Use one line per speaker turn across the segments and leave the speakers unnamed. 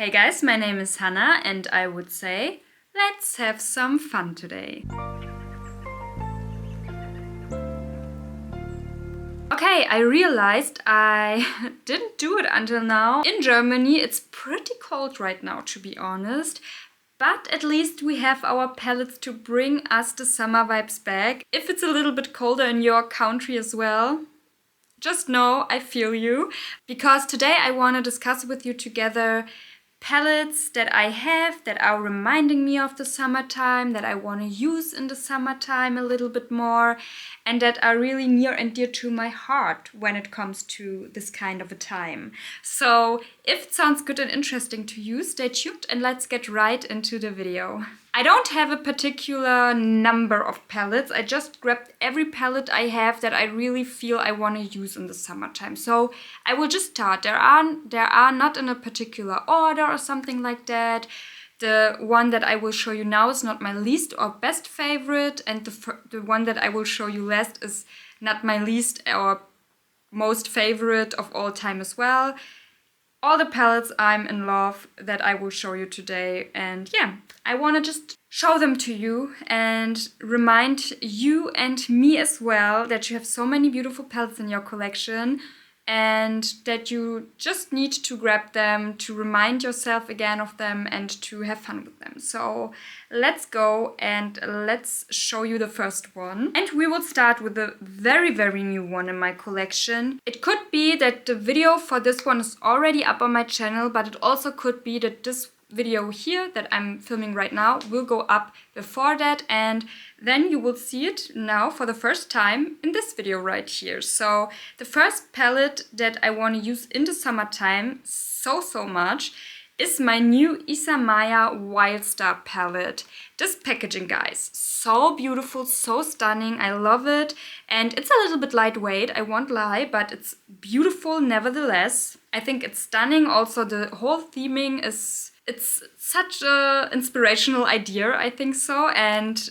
Hey guys, my name is Hannah and I would say, let's have some fun today. Okay, I realized I didn't do it until now. In Germany, it's pretty cold right now, to be honest. But at least we have our palettes to bring us the summer vibes back. If it's a little bit colder in your country as well, just know I feel you. Because today I want to discuss with you together palettes that I have that are reminding me of the summertime, that I want to use in the summertime a little bit more, and that are really near and dear to my heart when it comes to this kind of a time. So if it sounds good and interesting to you, stay tuned and let's get right into the video. I don't have a particular number of palettes. I just grabbed every palette I have that I really feel I want to use in the summertime. So I will just start. There are not in a particular order or something like that. The one that I will show you now is not my least or best favorite, and the one that I will show you last is not my least or most favorite of all time as well. All the palettes I'm in love that I will show you today, and yeah, I want to just show them to you and remind you and me as well that you have so many beautiful palettes in your collection and that you just need to grab them to remind yourself again of them and to have fun with them. So let's go and let's show you the first one. And we will start with a very, very new one in my collection. It could be that the video for this one is already up on my channel, but it also could be that this video here that I'm filming right now will go up before that, and then you will see it now for the first time in this video right here. So the first palette that I want to use in the summertime so much is my new Isamaya Wildstar palette. This packaging, guys, so beautiful, so stunning. I love it, and it's a little bit lightweight, I won't lie, but it's beautiful nevertheless. I think it's stunning. Also, the whole theming it's such a inspirational idea, I think so. And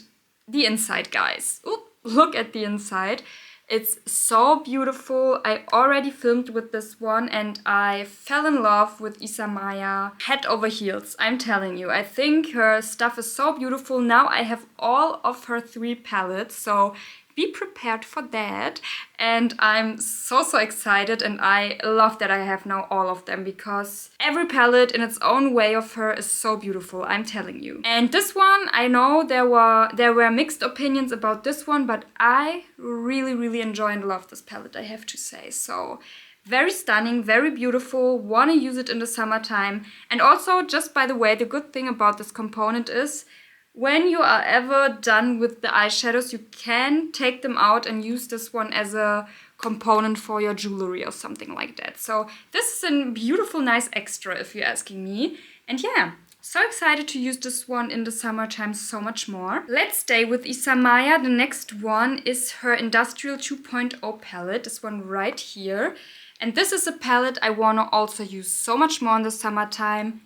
the inside, guys. Ooh, look at the inside. It's so beautiful. I already filmed with this one and I fell in love with Isamaya head over heels. I'm telling you, I think her stuff is so beautiful. Now I have all of her 3 palettes, so be prepared for that. And I'm so excited, and I love that I have now all of them because every palette in its own way of her is so beautiful, I'm telling you. And this one, I know there were mixed opinions about this one, but I really enjoy and love this palette, I have to say. So very stunning, very beautiful, want to use it in the summertime. And also, just by the way, the good thing about this component is when you are ever done with the eyeshadows, you can take them out and use this one as a component for your jewelry or something like that. So this is a beautiful, nice extra if you're asking me. And yeah, so excited to use this one in the summertime so much more. Let's stay with Isamaya. The next one is her Industrial 2.0 palette, this one right here. And this is a palette I want to also use so much more in the summertime.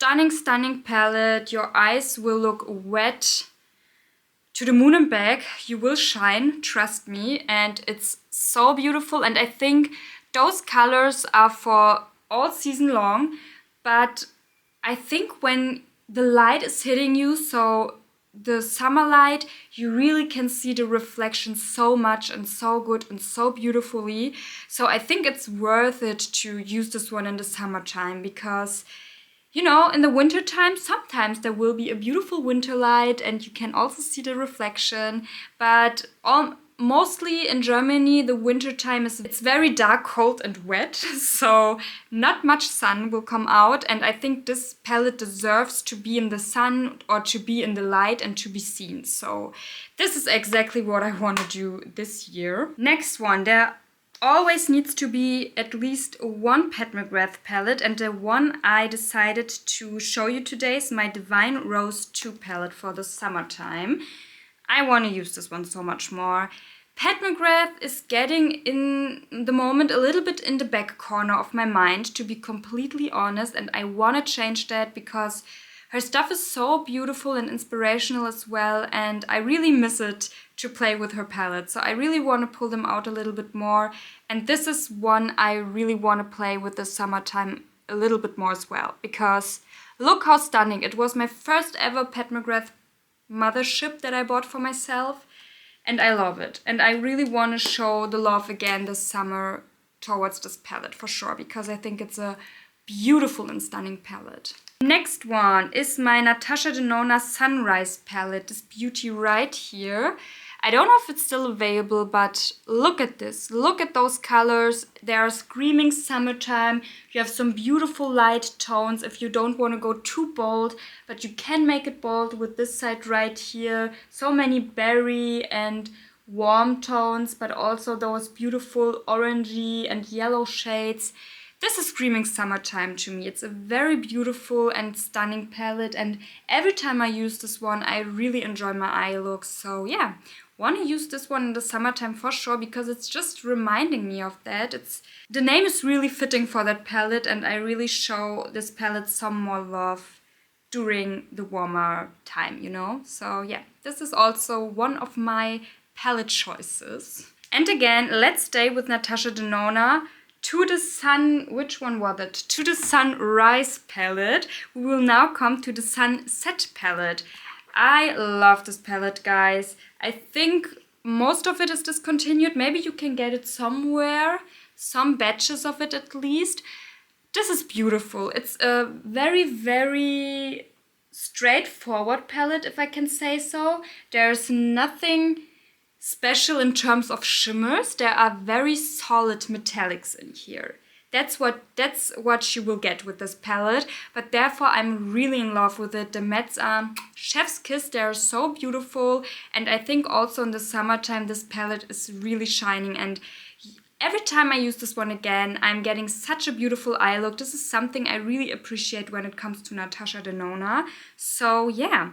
Stunning palette. Your eyes will look wet to the moon and back. You will shine, trust me. And it's so beautiful. And I think those colors are for all season long. But I think when the light is hitting you, so the summer light, you really can see the reflection so much and so good and so beautifully. So I think it's worth it to use this one in the summertime because, you know, in the winter time, sometimes there will be a beautiful winter light and you can also see the reflection. But mostly in Germany, the winter time it's very dark, cold and wet. So not much sun will come out. And I think this palette deserves to be in the sun or to be in the light and to be seen. So this is exactly what I want to do this year. Next one, there always needs to be at least one McGrath palette, and the one I decided to show you today is my Divine Rose 2 palette for the summertime. I want to use this one so much more. McGrath is getting in the moment a little bit in the back corner of my mind, to be completely honest, and I want to change that because her stuff is so beautiful and inspirational as well, and I really miss it to play with her palette. So I really want to pull them out a little bit more, and this is one I really want to play with this summertime a little bit more as well, because look how stunning. It was my first ever Pat McGrath mothership that I bought for myself, and I love it. And I really want to show the love again this summer towards this palette for sure, because I think it's a beautiful and stunning palette. Next one is my Natasha Denona Sunrise palette, this beauty right here. I don't know if it's still available, but look at this. Look at those colors. They are screaming summertime. You have some beautiful light tones if you don't want to go too bold, but you can make it bold with this side right here. So many berry and warm tones, but also those beautiful orangey and yellow shades. This is screaming summertime to me. It's a very beautiful and stunning palette, and every time I use this one, I really enjoy my eye look. So yeah, want to use this one in the summertime for sure, because it's just reminding me of that. The name is really fitting for that palette, and I really show this palette some more love during the warmer time, you know? So yeah, this is also one of my palette choices. And again, let's stay with Natasha Denona. To the Sun, which one was it? To the Sunrise palette. We will now come to the Sunset palette. I love this palette, guys. I think most of it is discontinued. Maybe you can get it somewhere, some batches of it at least. This is beautiful. It's a very, very straightforward palette, if I can say so. There's nothing special in terms of shimmers. There are very solid metallics in here. That's what you will get with this palette, but therefore I'm really in love with it. The mattes are chef's kiss. They're so beautiful, and I think also in the summertime this palette is really shining, and every time I use this one again, I'm getting such a beautiful eye look. This is something I really appreciate when it comes to Natasha Denona. So yeah.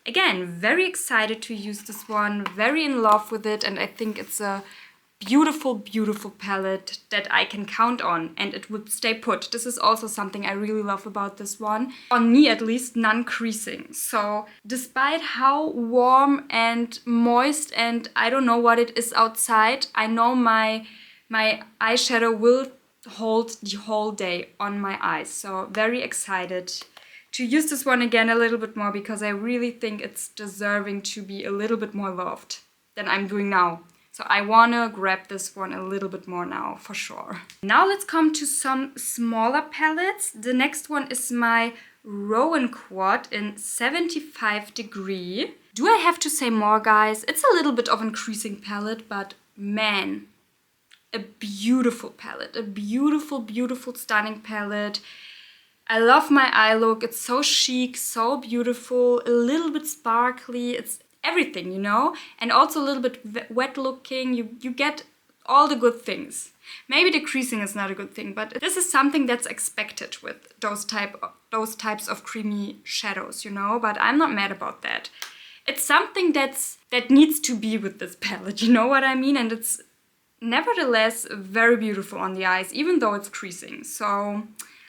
Again, very excited to use this one, very in love with it, and I think it's a beautiful, beautiful palette that I can count on, and it would stay put. This is also something I really love about this one. On me at least, non-creasing. So despite how warm and moist and I don't know what it is outside, I know my eyeshadow will hold the whole day on my eyes. So very excited to use this one again a little bit more, because I really think it's deserving to be a little bit more loved than I'm doing now. So I wanna grab this one a little bit more now, for sure. Now let's come to some smaller palettes. The next one is my Rowan Quad in 75 degree. Do I have to say more, guys? It's a little bit of an increasing palette, but man, a beautiful palette. A beautiful, beautiful, stunning palette. I love my eye look. It's so chic, so beautiful, a little bit sparkly. It's everything, you know? And also a little bit wet looking. You get all the good things. Maybe the creasing is not a good thing, but this is something that's expected with those types of creamy shadows, you know? But I'm not mad about that. It's something that needs to be with this palette, you know what I mean? And it's nevertheless very beautiful on the eyes, even though it's creasing. So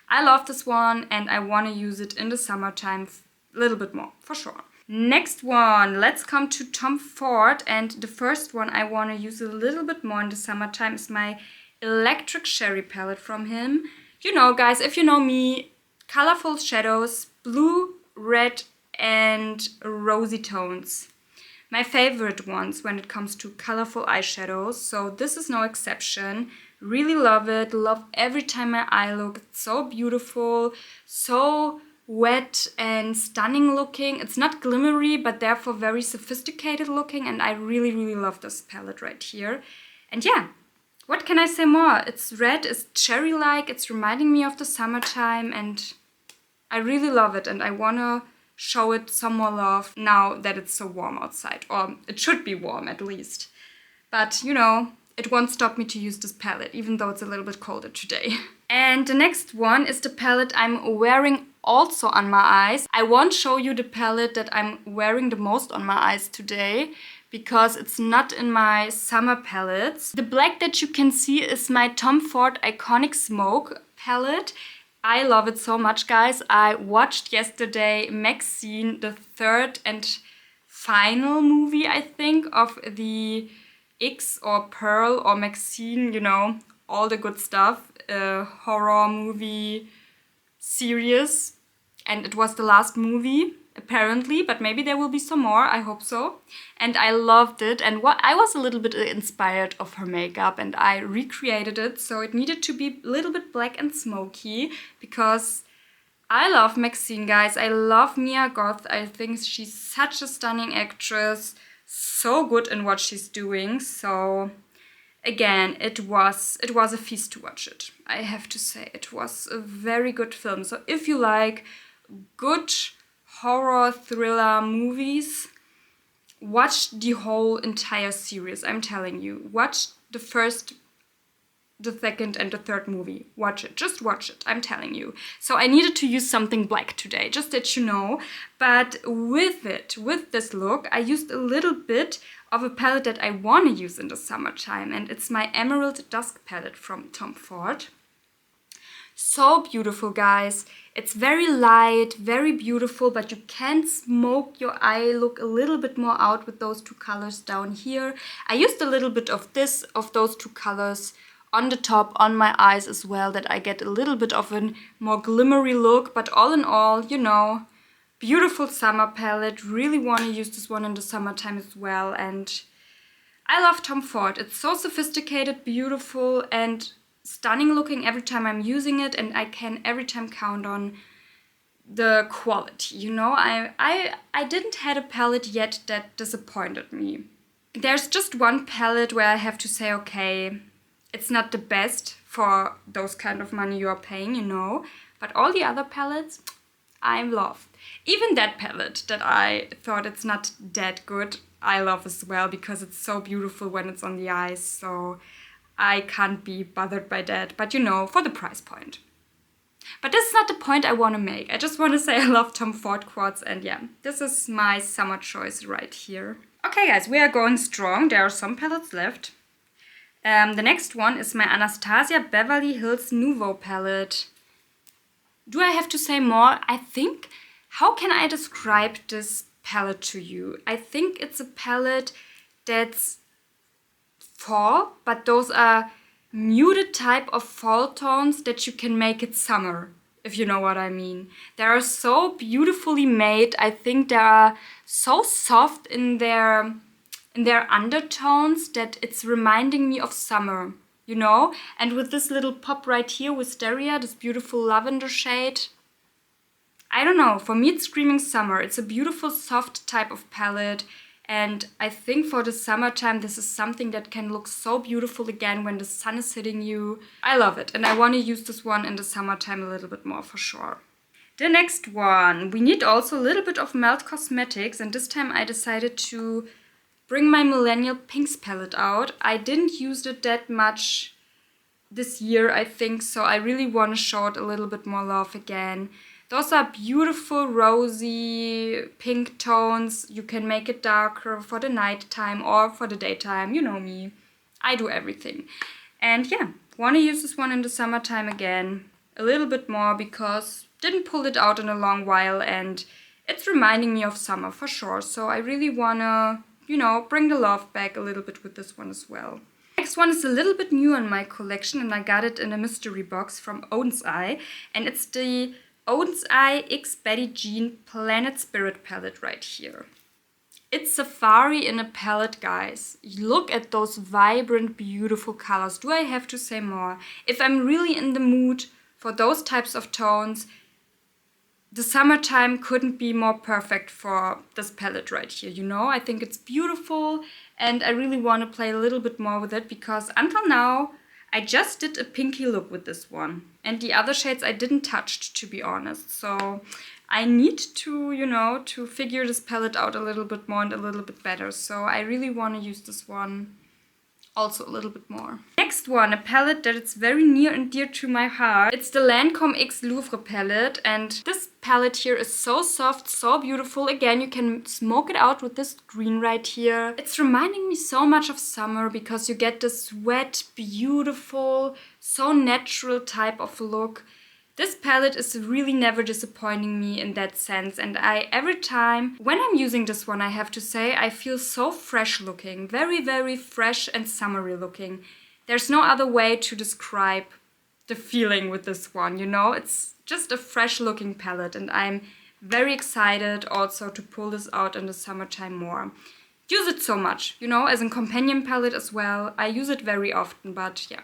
I love this one, and I want to use it in the summertime a little bit more, for sure. Next one, let's come to Tom Ford, and the first one I want to use a little bit more in the summertime is my Electric Cherry palette from him. You know, guys, if you know me, colorful shadows, blue, red, and rosy tones. My favorite ones when it comes to colorful eyeshadows, so this is no exception. Really love it, love every time my eye look. It's so beautiful, so wet and stunning looking. It's not glimmery, but therefore very sophisticated looking, and I really, really love this palette right here. And yeah, what can I say more? It's red, it's cherry-like, it's reminding me of the summertime, and I really love it, and I wanna show it some more love now that it's so warm outside, or it should be warm at least. But you know, it won't stop me to use this palette, even though it's a little bit colder today. And the next one is the palette I'm wearing also on my eyes. I won't show you the palette that I'm wearing the most on my eyes today, because it's not in my summer palettes. The black that you can see is my Tom Ford Iconic Smoke palette. I love it so much, guys. I watched yesterday Maxine, the third and final movie, I think, of the X or Pearl or Maxine, you know, all the good stuff. Horror movie series, and it was the last movie, apparently, but maybe there will be some more, I hope so. And I loved it, and I was a little bit inspired of her makeup, and I recreated it, so it needed to be a little bit black and smoky, because I love Maxine, guys. I love Mia Goth. I think she's such a stunning actress, so good in what she's doing. So again, it was a feast to watch it. I have to say, it was a very good film. So if you like good horror thriller movies, watch the whole entire series. I'm telling you, watch the first, the second and the third movie. Watch it. Just watch it. I'm telling you. So I needed to use something black today, just that you know. But with this look, I used a little bit of a palette that I want to use in the summertime. And it's my Emerald Dusk palette from Tom Ford. So beautiful, guys. It's very light, very beautiful, but you can smoke your eye look a little bit more out with those two colors down here. I used a little bit of those two colors on the top, on my eyes as well, that I get a little bit of a more glimmery look. But all in all, you know, beautiful summer palette. Really want to use this one in the summertime as well. And I love Tom Ford. It's so sophisticated, beautiful, and stunning looking every time I'm using it. And I can every time count on the quality. You know, I didn't had a palette yet that disappointed me. There's just one palette where I have to say, okay, it's not the best for those kind of money you are paying, you know. But all the other palettes, I love. Even that palette that I thought it's not that good, I love as well, because it's so beautiful when it's on the eyes. So I can't be bothered by that. But you know, for the price point. But this is not the point I want to make. I just want to say I love Tom Ford quads. And yeah, this is my summer choice right here. Okay, guys, we are going strong. There are some palettes left. The next one is my Anastasia Beverly Hills Nouveau palette. Do I have to say more? I think, how can I describe this palette to you? I think it's a palette that's fall, but those are muted type of fall tones that you can make it summer, if you know what I mean. They are so beautifully made. I think they are so soft in their undertones that it's reminding me of summer, you know? And with this little pop right here, Wisteria, this beautiful lavender shade, I don't know, for me it's screaming summer. It's a beautiful soft type of palette, and I think for the summertime this is something that can look so beautiful again when the sun is hitting you. I love it, and I want to use this one in the summertime a little bit more for sure. The next one, we need also a little bit of Melt Cosmetics, and this time I decided to bring my Millennial Pinks palette out. I didn't use it that much this year, I think, so I really want to show it a little bit more love again. Those are beautiful rosy pink tones. You can make it darker for the nighttime or for the daytime. You know me. I do everything. And yeah, want to use this one in the summertime again. A little bit more because didn't pull it out in a long while and it's reminding me of summer for sure. So I really want to, you know, bring the love back a little bit with this one as well. Next one is a little bit new in my collection and I got it in a mystery box from Own's Eye. And it's the Own's Eye X Betty Jean Planet Spirit palette right here. It's Safari in a palette, guys. Look at those vibrant, beautiful colors. Do I have to say more? If I'm really in the mood for those types of tones, the summertime couldn't be more perfect for this palette right here, you know? I think it's beautiful and I really want to play a little bit more with it because until now, I just did a pinky look with this one. And the other shades I didn't touch, to be honest. So I need to, you know, to figure this palette out a little bit more and a little bit better. So I really want to use this one also a little bit more. Next one, a palette that is very near and dear to my heart. It's the Lancome X Lou palette. And this palette here is so soft, so beautiful. Again, you can smoke it out with this green right here. It's reminding me so much of summer because you get this wet, beautiful, so natural type of look. This palette is really never disappointing me in that sense, and every time when I'm using this one, I have to say, I feel so fresh looking, very, very fresh and summery looking. There's no other way to describe the feeling with this one, you know? It's just a fresh looking palette, and I'm very excited also to pull this out in the summertime more. Use it so much, you know, as a companion palette as well. I use it very often, but yeah.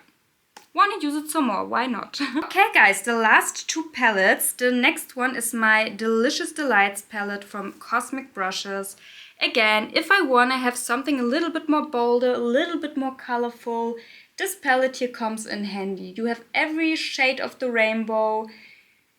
Want to use it some more, why not? Okay guys, the last two palettes. The next one is my Delicious Delights palette from Cosmic Brushes. Again, if I want to have something a little bit more bolder, a little bit more colorful, this palette here comes in handy. You have every shade of the rainbow.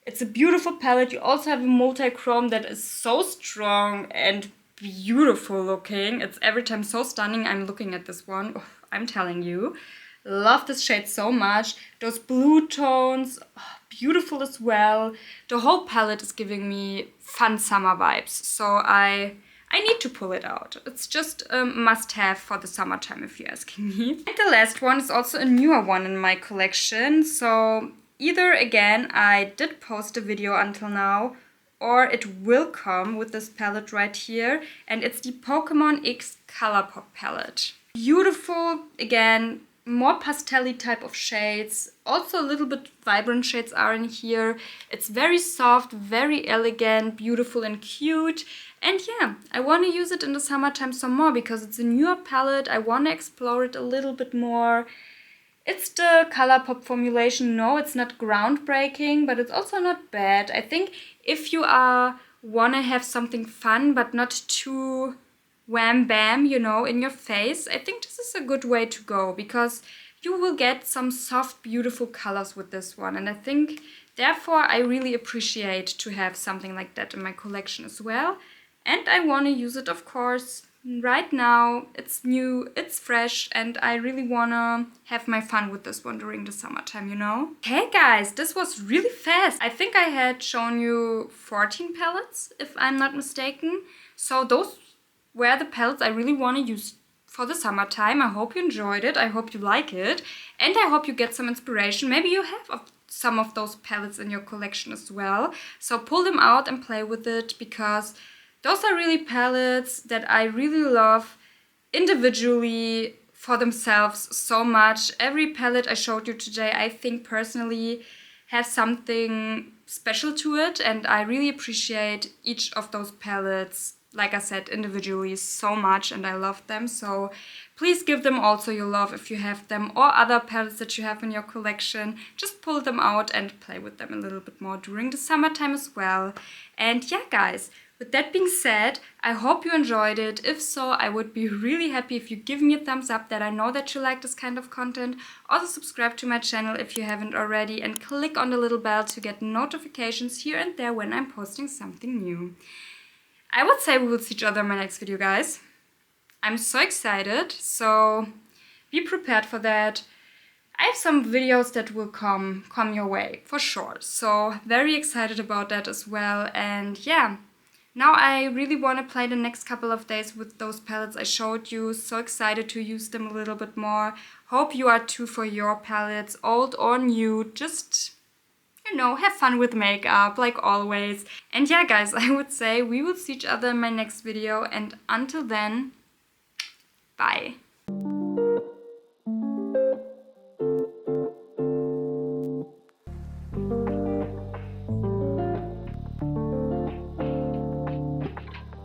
It's a beautiful palette. You also have a multi-chrome that is so strong and beautiful looking. It's every time so stunning. I'm looking at this one. Oh, I'm telling you. Love this shade so much. Those blue tones, beautiful as well. The whole palette is giving me fun summer vibes. So I need to pull it out. It's just a must-have for the summertime, if you're asking me. And the last one is also a newer one in my collection. So either, again, I did post a video until now, or it will come with this palette right here. And it's the Pokemon X Colourpop palette. Beautiful, again, more pastel-y type of shades. Also a little bit vibrant shades are in here. It's very soft, very elegant, beautiful and cute. And yeah, I want to use it in the summertime some more because it's a newer palette. I want to explore it a little bit more. It's the Colourpop formulation. No, it's not groundbreaking, but it's also not bad. I think if you want to have something fun but not too wham bam, you know, in your face, I think this is a good way to go because you will get some soft, beautiful colors with this one. And I think, therefore, I really appreciate to have something like that in my collection as well. And I want to use it, of course, right now. It's new, it's fresh, and I really want to have my fun with this one during the summertime, you know? Hey guys, this was really fast. I think I had shown you 14 palettes, if I'm not mistaken. So those were the palettes I really want to use for the summertime. I hope you enjoyed it. I hope you like it. And I hope you get some inspiration. Maybe you have some of those palettes in your collection as well. So pull them out and play with it because those are really palettes that I really love individually for themselves so much. Every palette I showed you today, I think personally has something special to it. And I really appreciate each of those palettes, like I said, individually so much, and I love them. So please give them also your love if you have them, or other palettes that you have in your collection. Just pull them out and play with them a little bit more during the summertime as well. And yeah guys, with that being said, I hope you enjoyed it. If so, I would be really happy if you give me a thumbs up, that I know that you like this kind of content. Also subscribe to my channel if you haven't already, and click on the little bell to get notifications here and there when I'm posting something new. I would say we will see each other in my next video, guys. I'm so excited, so be prepared for that. I have some videos that will come your way, for sure. So very excited about that as well. And yeah, now I really want to play the next couple of days with those palettes I showed you. So excited to use them a little bit more. Hope you are too for your palettes, old or new. Just, you know, have fun with makeup, like always. And yeah, guys, I would say we will see each other in my next video. And until then,